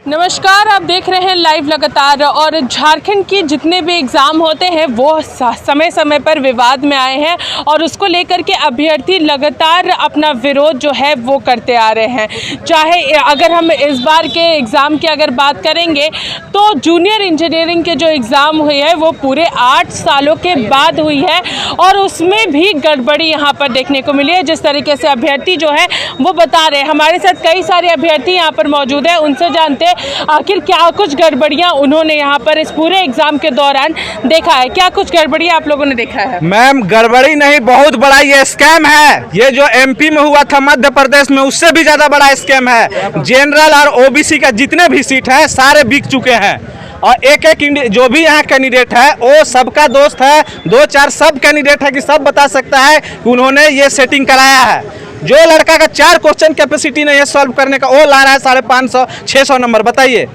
नमस्कार, आप देख रहे हैं लाइव लगातार। और झारखंड की जितने भी एग्ज़ाम होते हैं वो समय समय पर विवाद में आए हैं और उसको लेकर के अभ्यर्थी लगातार अपना विरोध जो है वो करते आ रहे हैं। चाहे अगर हम इस बार के एग्ज़ाम की अगर बात करेंगे तो जूनियर इंजीनियरिंग के जो एग्ज़ाम हुई है वो पूरे 8 सालों के बाद हुई है और उसमें भी गड़बड़ी यहाँ पर देखने को मिली है। जिस तरीके से अभ्यर्थी जो है वो बता रहे हैं, हमारे साथ कई सारे अभ्यर्थी यहाँ पर मौजूद हैं, उनसे जानते हैं आखिर क्या कुछ गड़बड़ियां उन्होंने यहाँ पर इस पूरे एग्जाम के दौरान देखा है। क्या कुछ गड़बड़ियां आप लोगों ने देखा है? मैम, गड़बड़ी नहीं, बहुत बड़ा ये स्कैम है। ये जो एमपी में हुआ था मध्य प्रदेश में, उससे भी ज्यादा बड़ा स्कैम है। जनरल और ओबीसी का जितने भी सीट है सारे बिक चुके हैं और एक एक जो भी यहाँ कैंडिडेट है वो सबका दोस्त है। 2-4 सब कैंडिडेट है कि सब बता सकता है कि उन्होंने ये सेटिंग कराया है। जो लड़का का 4 क्वेश्चन कैपेसिटी नहीं है सॉल्व करने का, वो ला रहा है 550-600 नंबर। बताइए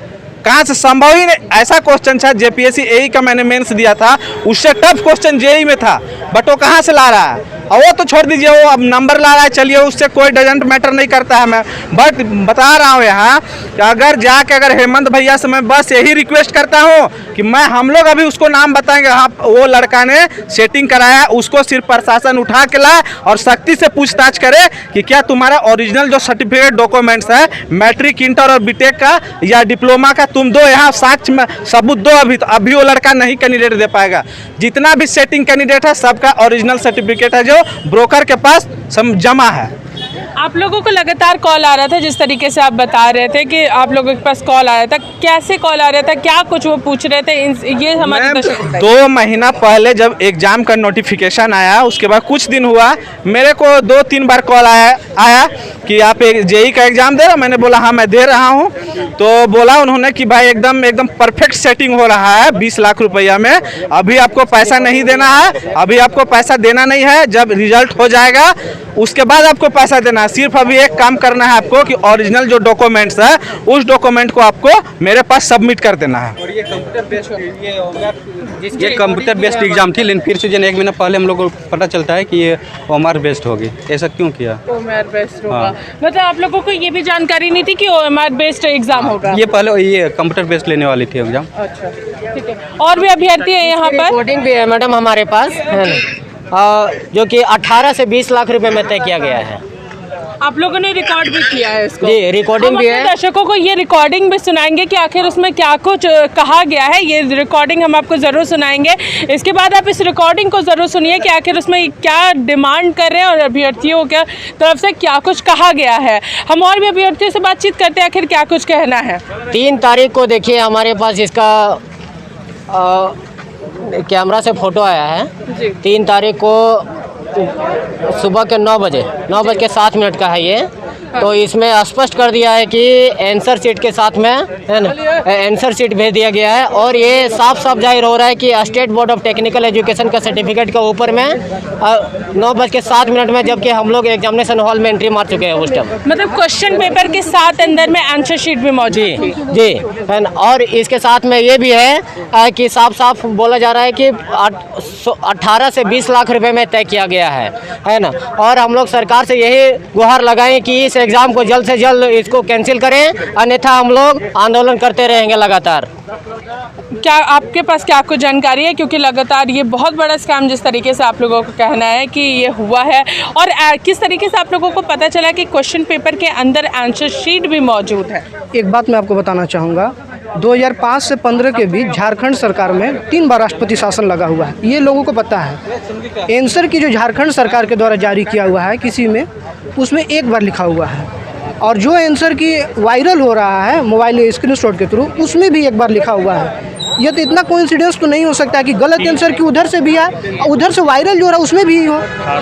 कहाँ से संभव ही नहीं। ऐसा क्वेश्चन था जेपीएससी एई का, मैंने मेंस दिया था, उससे टफ क्वेश्चन जेई में था, बट वो कहाँ से ला रहा है। और वो तो छोड़ दीजिए, वो अब नंबर ला रहा है, चलिए उससे कोई डजेंट मैटर नहीं करता है। मैं बट बता रहा हूँ यहाँ कि अगर हेमंत भैया से मैं बस यही रिक्वेस्ट करता हूँ कि हम लोग अभी उसको नाम बताएंगे। हाँ, वो लड़का ने सेटिंग कराया, उसको सिर्फ प्रशासन उठा के लाए और सख्ती से पूछताछ करे कि क्या तुम्हारा ओरिजिनल जो सर्टिफिकेट डॉक्यूमेंट्स है, मैट्रिक, इंटर और बीटेक का या डिप्लोमा का, तुम दो यहाँ साक्ष्य में सबूत दो। अभी वो लड़का नहीं कैंडिडेट दे पाएगा। जितना भी सेटिंग कैंडिडेट है सबका ओरिजिनल सर्टिफिकेट है जो ब्रोकर के पास जमा है। आप लोगों को लगातार कॉल आ रहा था, जिस तरीके से आप बता रहे थे कि आप लोगों के पास कॉल आ रहा था, कैसे कॉल आ रहा था, क्या कुछ वो पूछ रहे थे? ये हमारे 2 महीना पहले जब एग्जाम का नोटिफिकेशन आया, उसके बाद कुछ दिन हुआ, मेरे को 2-3 बार कॉल आया कि आप जेई का एग्जाम दे रहे हो। मैंने बोला हाँ मैं दे रहा हूँ। तो बोला उन्होंने कि भाई एकदम परफेक्ट सेटिंग हो रहा है 20 लाख रुपया में, अभी आपको पैसा नहीं देना है, अभी आपको पैसा देना नहीं है, जब रिजल्ट हो जाएगा उसके बाद आपको पैसा देना है। सिर्फ अभी एक काम करना है आपको कि ओरिजिनल जो डॉक्यूमेंट्स है उस डॉक्यूमेंट को आपको मेरे पास सबमिट कर देना है। और ये कंप्यूटर बेस्ड एग्जाम थी, लेकिन फिर से जो 1 महीना पहले हम लोग को पता चलता है कि ये ओएमआर बेस्ड होगी। ऐसा क्यों किया? ओएमआर बेस्ड होगा? मतलब आप लोगों को ये भी जानकारी नहीं थी कि ओएमआर बेस्ड एग्जाम होगा? ये पहले ये कंप्यूटर बेस्ड लेने वाली थी एग्जाम। अच्छा, ठीक है। और भी अभ्यर्थी है यहाँ पर? रिकॉर्डिंग भी है मैडम हमारे पास, है ना, जो कि 18 से 20 लाख रुपए में तय किया गया है। आप लोगों ने रिकॉर्ड भी किया है इसको? जी, रिकॉर्डिंग भी है। दर्शकों को ये रिकॉर्डिंग भी सुनाएंगे कि आखिर उसमें क्या कुछ कहा गया है। ये रिकॉर्डिंग हम आपको ज़रूर सुनाएंगे। इसके बाद आप इस रिकॉर्डिंग को ज़रूर सुनिए कि आखिर उसमें क्या डिमांड कर रहे हैं और अभ्यर्थियों के तरफ से क्या कुछ कहा गया है। हम और भी अभ्यर्थियों से बातचीत करते हैं, आखिर क्या कुछ कहना है। 3 तारीख को देखिए हमारे पास इसका कैमरा से फ़ोटो आया है। 3 तारीख को सुबह के 9:07 का है ये। तो इसमें स्पष्ट कर दिया है कि आंसर शीट के साथ में, है ना, आंसर शीट भेज दिया गया है। और ये साफ साफ जाहिर हो रहा है कि state board of technical education का सर्टिफिकेट के ऊपर में 9:07 में, जबकि हम लोग एग्जामिनेशन हॉल में एंट्री मार चुके हैं उस टाइम। मतलब क्वेश्चन पेपर के साथ अंदर में आंसर शीट भी मौजूद थी? जी, है ना। और इसके साथ में ये भी है कि साफ साफ बोला जा रहा है कि 18 से 20 लाख रुपए में तय किया गया है ना। और हम लोग सरकार से यही गुहार लगाएं कि इस एग्ज़ाम को जल्द से जल्द इसको कैंसिल करें, अन्यथा हम लोग आंदोलन करते रहेंगे लगातार। क्या आपके पास क्या आपको जानकारी है? क्योंकि लगातार ये बहुत बड़ा स्कैम जिस तरीके से आप लोगों को कहना है कि ये हुआ है, और किस तरीके से आप लोगों को पता चला कि क्वेश्चन पेपर के अंदर आंसर शीट भी मौजूद है? एक बात मैं आपको बताना चाहूँगा, 2005 से 15 के बीच झारखंड सरकार में 3 बार राष्ट्रपति शासन लगा हुआ है, ये लोगों को पता है। आंसर की जो झारखंड सरकार के द्वारा जारी किया हुआ है किसी में, उसमें 1 बार लिखा हुआ है, और जो आंसर की वायरल हो रहा है मोबाइल स्क्रीनशॉट के थ्रू, उसमें भी 1 बार लिखा हुआ है। ये तो इतना कोइंसिडेंस तो नहीं हो सकता कि गलत आंसर की उधर से भी आए, उधर से वायरल जो हो रहा है उसमें भी हो।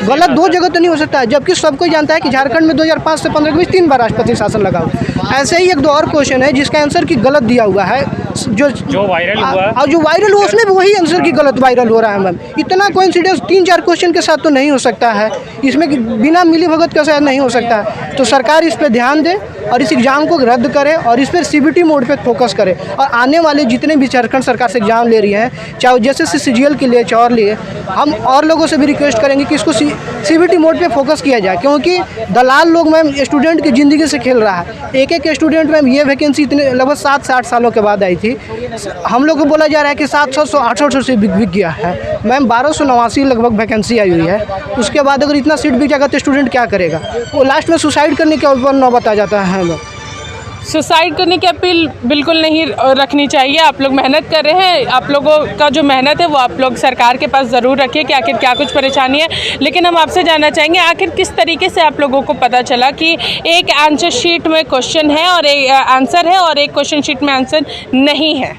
गलत 2 जगह तो नहीं हो सकता है, जबकि सबको जानता है कि झारखंड में 2005 से 15 के बीच 3 बार राष्ट्रपति शासन लगा हुआ है। ऐसे ही 1-2 और क्वेश्चन है जिसका आंसर की गलत दिया हुआ है, जो वायरल हुआ और जो वायरल हुआ उसमें भी वही आंसर की गलत वायरल हो रहा है मैम। इतना कोइंसिडेंस 3-4 क्वेश्चन के साथ तो नहीं हो सकता है, इसमें बिना मिली भगत का शायद नहीं हो सकता है। तो सरकार इस पर ध्यान दे और इस एग्ज़ाम को रद्द करे और इस पर CBT मोड पे फोकस करे। और आने वाले जितने भी झारखंड सरकार से एग्ज़ाम ले रही हैं, चाहे जैसे CGL के लिए चाहे और लिए, हम और लोगों से भी रिक्वेस्ट करेंगे कि इसको CBT मोड पे फोकस किया जाए, क्योंकि दलाल लोग मैम स्टूडेंट की ज़िंदगी से खेल रहा है। एक स्टूडेंट मैम ये वैकेंसी इतने लगभग 7 से 8 सालों के बाद आई थी, हम लोग को बोला जा रहा है कि 700-800 से बिक गया है मैम। 1289 लगभग वैकेंसी आई हुई है। उसके बाद अगर इतना सीट बिक जाएगा तो स्टूडेंट क्या करेगा? वो लास्ट में सुसाइड करने के ऊपर नौबत आ जाता है हमें। सुसाइड करने की अपील बिल्कुल नहीं रखनी चाहिए। आप लोग मेहनत कर रहे हैं, आप लोगों का जो मेहनत है वो आप लोग सरकार के पास ज़रूर रखिए कि आखिर क्या कुछ परेशानी है। लेकिन हम आपसे जानना चाहेंगे आखिर किस तरीके से आप लोगों को पता चला कि एक आंसर शीट में क्वेश्चन है और एक आंसर है और एक क्वेश्चन शीट में आंसर नहीं है?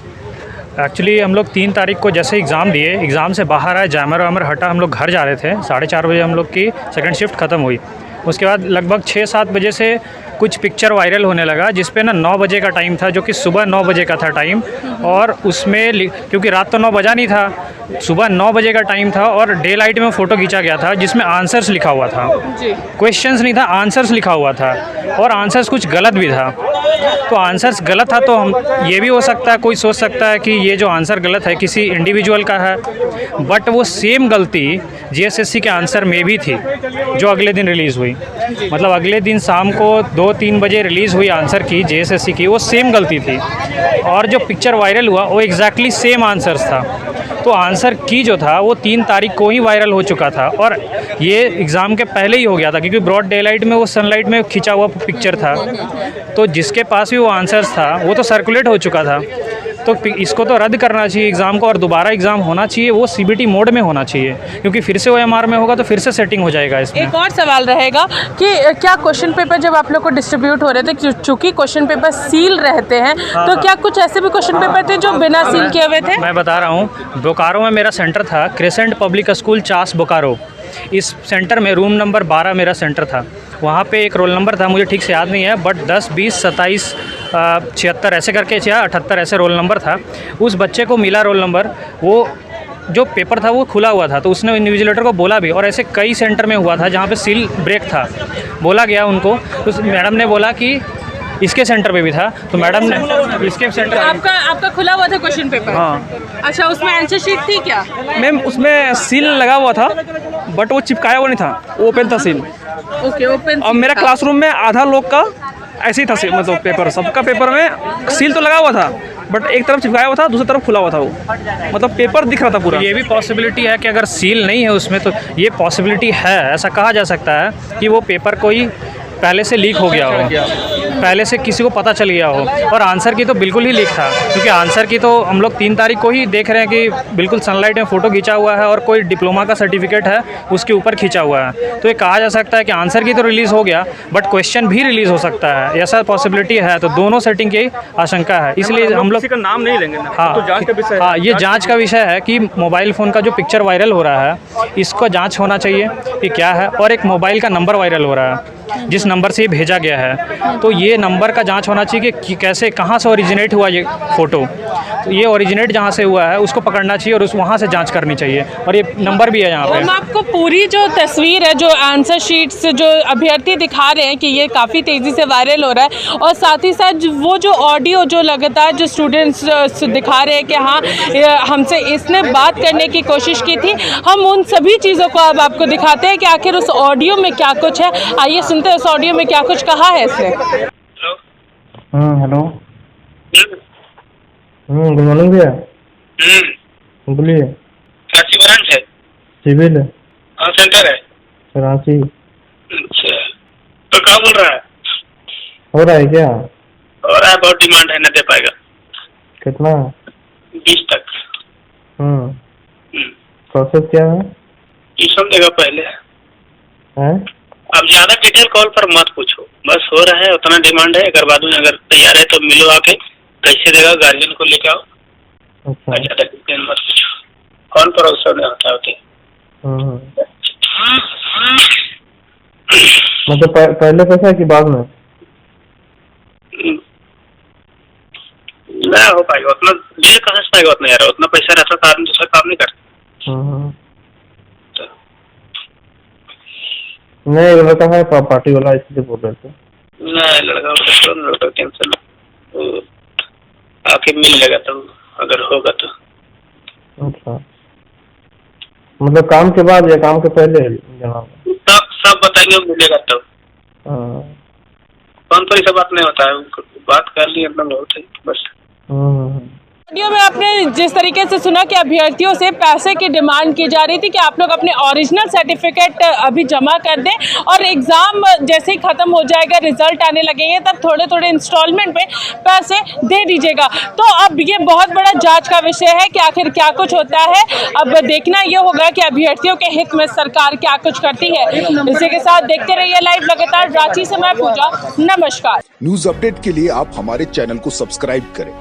एक्चुअली हम लोग 3 तारीख को जैसे एग्ज़ाम दिए, एग्ज़ाम से बाहर आए, जैमर वैमर हटा, हम लोग घर जा रहे थे। 4:30 बजे हम लोग की सेकंड शिफ्ट ख़त्म हुई। उसके बाद लगभग 6-7 बजे से कुछ पिक्चर वायरल होने लगा, जिस पे ना 9 बजे का टाइम था, जो कि सुबह 9 बजे का था टाइम। और उसमें क्योंकि रात तो 9 बजा नहीं था, सुबह 9 बजे का टाइम था और डे लाइट में फ़ोटो खींचा गया था, जिसमें आंसर्स लिखा हुआ था, क्वेश्चंस नहीं था, आंसर्स लिखा हुआ था। और आंसर्स कुछ गलत भी था। तो आंसर्स गलत था तो हम ये भी हो सकता है, कोई सोच सकता है कि ये जो आंसर गलत है किसी इंडिविजुअल का है, बट वो सेम गलती GSSC के आंसर में भी थी जो अगले दिन रिलीज़ हुई। मतलब अगले दिन शाम को 2-3 बजे रिलीज़ हुई आंसर की GSSC की, वो सेम गलती थी। और जो पिक्चर वायरल हुआ वो एग्जैक्टली सेम आंसर्स था। तो आंसर की जो था वो 3 तारीख को ही वायरल हो चुका था और ये एग्ज़ाम के पहले ही हो गया था, क्योंकि ब्रॉड डे लाइट में वो सनलाइट में खिंचा हुआ पिक्चर था। तो जिसके पास भी वो आंसर्स था वो तो सर्कुलेट हो चुका था। तो इसको तो रद्द करना चाहिए एग्ज़ाम को, और दोबारा एग्ज़ाम होना चाहिए, वो CBT मोड में होना चाहिए, क्योंकि फिर से OMR में होगा तो फिर से सेटिंग हो जाएगा इसमें। एक और सवाल रहेगा कि क्या क्वेश्चन पेपर जब आप लोग को डिस्ट्रीब्यूट हो रहे थे, चूँकि क्वेश्चन पेपर सील रहते हैं, तो क्या कुछ ऐसे भी क्वेश्चन पेपर थे जो बिना सील किए हुए थे? मैं बता रहा हूँ, बोकारो में मेरा सेंटर था, crescent public school Chas Bokaro. इस सेंटर में रूम नंबर 12 मेरा सेंटर था। वहाँ पे एक रोल नंबर था, मुझे ठीक से याद नहीं है, बट 10, 20, 27, 76 ऐसे करके या 78 ऐसे रोल नंबर था। उस बच्चे को मिला रोल नंबर, वो जो पेपर था वो खुला हुआ था, तो उसने इन्विजिलेटर को बोला भी। और ऐसे कई सेंटर में हुआ था जहाँ पे सील ब्रेक था, बोला गया उनको, तो मैडम ने बोला कि इसके सेंटर पे भी था, तो मैडम ने इसके सेंटर आपका खुला हुआ था क्वेश्चन पेपर? हाँ। अच्छा, उसमें आंसर शीट थी क्या? मैम उसमें सील लगा हुआ था, बट वो चिपकाया हुआ नहीं था, ओपन था सील। Okay, open. अब मेरा क्लासरूम में आधा लोग का ऐसे ही था सील, मतलब पेपर, सबका पेपर में सील तो लगा हुआ था, बट एक तरफ चिपकाया हुआ था, दूसरी तरफ खुला हुआ था, वो मतलब पेपर दिख रहा था पूरा। ये भी पॉसिबिलिटी है कि अगर सील नहीं है उसमें, तो ये पॉसिबिलिटी है, ऐसा कहा जा सकता है कि वो पेपर कोई पहले से लीक हो गया हो, पहले से किसी को पता चल गया हो। और आंसर की तो बिल्कुल ही लीक था, क्योंकि आंसर की तो हम लोग 3 तारीख को ही देख रहे हैं कि बिल्कुल सनलाइट में फ़ोटो खींचा हुआ है और कोई डिप्लोमा का सर्टिफिकेट है उसके ऊपर खींचा हुआ है। तो ये कहा जा सकता है कि आंसर की तो रिलीज़ हो गया, बट क्वेश्चन भी रिलीज़ हो सकता है, ऐसा पॉसिबिलिटी है। तो दोनों सेटिंग की आशंका है, इसलिए हम लोग का नाम नहीं लेंगे ना, हाँ, तो जांच का विषय है। हाँ, ये जांच का विषय है कि मोबाइल फ़ोन का जो पिक्चर वायरल हो रहा है इसको जांच होना चाहिए कि क्या है। और एक मोबाइल का नंबर वायरल हो रहा है जिस नंबर से ये भेजा गया है, तो ये नंबर का जांच होना चाहिए कि कैसे, कहाँ से ओरिजिनेट हुआ ये फ़ोटो। तो ये ओरिजिनेट जहाँ से हुआ है उसको पकड़ना चाहिए और उस वहाँ से जांच करनी चाहिए। और ये नंबर भी है यहाँ पे। हम आपको पूरी जो तस्वीर है, जो आंसर शीट्स जो अभ्यर्थी दिखा रहे हैं कि ये काफ़ी तेज़ी से वायरल हो रहा है, और साथ ही साथ वो जो ऑडियो जो लगातार जो स्टूडेंट्स दिखा रहे हैं कि हाँ हमसे इसने बात करने की कोशिश की थी, हम उन सभी चीज़ों को अब आपको दिखाते हैं कि आखिर उस ऑडियो में क्या कुछ है। आइए सुनते हैं उस ऑडियो में क्या कुछ कहा है इसने। हेलो। गुड मॉर्निंग भैया। बोलिए। रांची वारंट है? सिविल हाँ, सेंटर है रांची। अच्छा, तो क्या बोल रहा है? हो रहा है क्या? हो रहा है, बहुत डिमांड है, न दे पाएगा। कितना? 20 तक। प्रोसेस क्या है? ट्यूशन देगा पहले हैं? अब ज्यादा डिटेल कॉल पर मत पूछो, बस हो रहा है उतना डिमांड है। अगर बाद में अगर तैयार है तो मिलो आके, कैसे देगा, गार्जियन को लेके आओ। अच्छा। ज्यादा डिटेल मत पूछो, कौन पर अवसर में होता होते। मतलब पहले पैसा है कि बाद में? ना हो पाएगा उतना, ये कहाँ से पाएगा उतना यार, उतना पैसा रहता तो आदमी दूसरा काम नहीं करता। नहीं ये लड़का है पार्टी वाला इसलिए बोल रहे थे। नहीं लड़का टेंशन आके मिल लेगा तो, अगर होगा तो। अच्छा मतलब काम के बाद या काम के पहले जनाब? सब बताएंगे, मिलेगा तब। कौन तो ऐसा बात नहीं होता है, बात कर ली एकदम बहुत है बस। वीडियो में आपने जिस तरीके से सुना कि अभ्यर्थियों से पैसे की डिमांड की जा रही थी कि आप लोग अपने ओरिजिनल सर्टिफिकेट अभी जमा कर दें और एग्ज़ाम जैसे ही ख़त्म हो जाएगा, रिजल्ट आने लगेंगे, तब थोड़े थोड़े इंस्टॉलमेंट में पैसे दे दीजिएगा। तो अब ये बहुत बड़ा जांच का विषय है कि आखिर क्या कुछ होता है। अब देखना ये होगा कि अभ्यर्थियों के हित में सरकार क्या कुछ करती है। इसी के साथ देखते रहिए लाइव लगातार। रांची से मैं पूजा, नमस्कार। न्यूज अपडेट के लिए आप हमारे चैनल को सब्सक्राइब करें।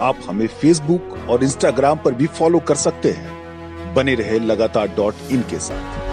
आप हमें फेसबुक और इंस्टाग्राम पर भी फॉलो कर सकते हैं। बने रहे लगातार.in के साथ।